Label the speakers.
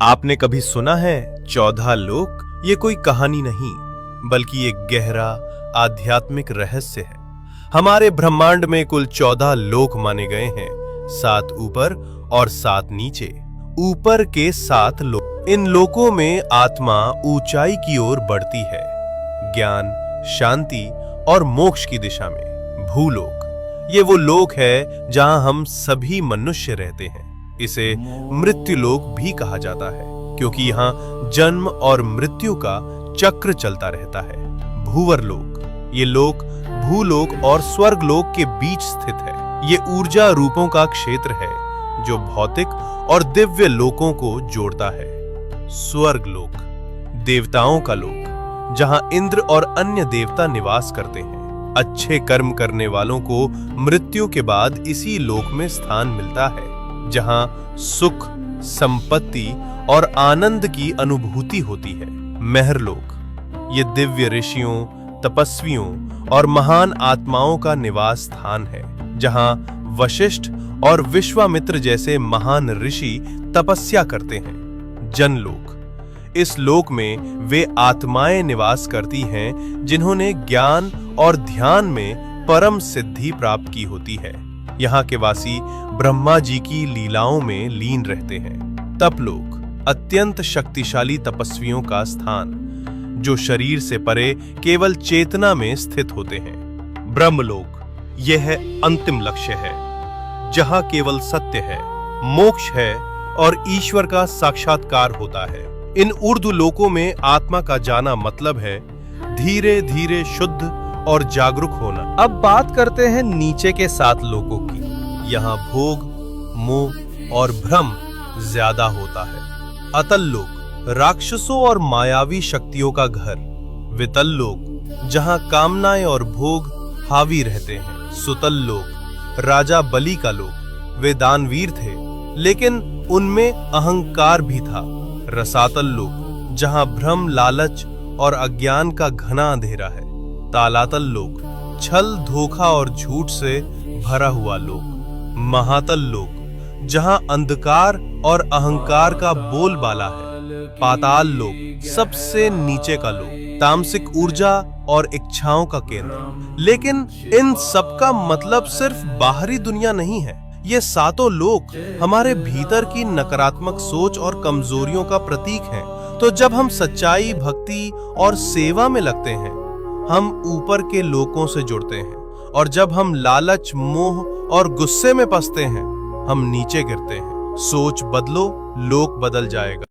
Speaker 1: आपने कभी सुना है 14 लोक? ये कोई कहानी नहीं, बल्कि एक गहरा आध्यात्मिक रहस्य है। हमारे ब्रह्मांड में कुल 14 लोक माने गए हैं, 7 ऊपर और 7 नीचे। ऊपर के 7 लोक, इन लोकों में आत्मा ऊंचाई की ओर बढ़ती है, ज्ञान, शांति और मोक्ष की दिशा में। भूलोक, ये वो लोक है जहां हम सभी मनुष्य रहते हैं। इसे मृत्यु लोक भी कहा जाता है, क्योंकि यहाँ जन्म और मृत्यु का चक्र चलता रहता है। भूवर लोक, ये लोक भूलोक और स्वर्ग लोक के बीच स्थित है। ये ऊर्जा रूपों का क्षेत्र है जो भौतिक और दिव्य लोकों को जोड़ता है। स्वर्ग लोक, देवताओं का लोक, जहां इंद्र और अन्य देवता निवास करते हैं। अच्छे कर्म करने वालों को मृत्यु के बाद इसी लोक में स्थान मिलता है, जहां सुख, संपत्ति और आनंद की अनुभूति होती है। महरलोक, ये दिव्य ऋषियों, तपस्वियों और महान आत्माओं का निवास स्थान है, जहां वशिष्ठ और विश्वामित्र जैसे महान ऋषि तपस्या करते हैं। जनलोक, इस लोक में वे आत्माएं निवास करती हैं जिन्होंने ज्ञान और ध्यान में परम सिद्धि प्राप्त की होती है। यहाँ के वासी ब्रह्मा जी की लीलाओं में लीन रहते हैं। तपलोक, अत्यंत शक्तिशाली तपस्वियों का स्थान, जो शरीर से परे केवल चेतना में स्थित होते हैं। ब्रह्मलोक, यह है अंतिम लक्ष्य है, जहां केवल सत्य है, मोक्ष है और ईश्वर का साक्षात्कार होता है। इन ऊर्ध्व लोकों में आत्मा का जाना मतलब है धीरे धीरे शुद्ध और जागरूक होना। अब बात करते हैं नीचे के 7 लोकों की। यहाँ भोग, मोह और भ्रम ज्यादा होता है। अतल लोक, राक्षसों और मायावी शक्तियों का घर। वितल लोक, जहाँ कामनाएं और भोग हावी रहते हैं। सुतल लोक, राजा बलि का लोक। वे दानवीर थे, लेकिन उनमें अहंकार भी था। रसातल लोक, जहाँ भ्रम, लालच और अज्ञान का घना अंधेरा है। तालातल लोक, छल, धोखा और झूठ से भरा हुआ लोक। महातल लोक, जहां अंधकार और अहंकार का बोलबाला है। पाताल लोक, सबसे नीचे का लोक, तामसिक ऊर्जा और इच्छाओं का केंद्र। लेकिन इन सब का मतलब सिर्फ बाहरी दुनिया नहीं है। ये 7 लोक हमारे भीतर की नकारात्मक सोच और कमजोरियों का प्रतीक हैं। तो जब हम सच्चाई, भक्ति और सेवा में लगते हैं, हम ऊपर के लोकों से जुड़ते हैं, और जब हम लालच, मोह और गुस्से में फंसते हैं, हम नीचे गिरते हैं। सोच बदलो, लोक बदल जाएगा।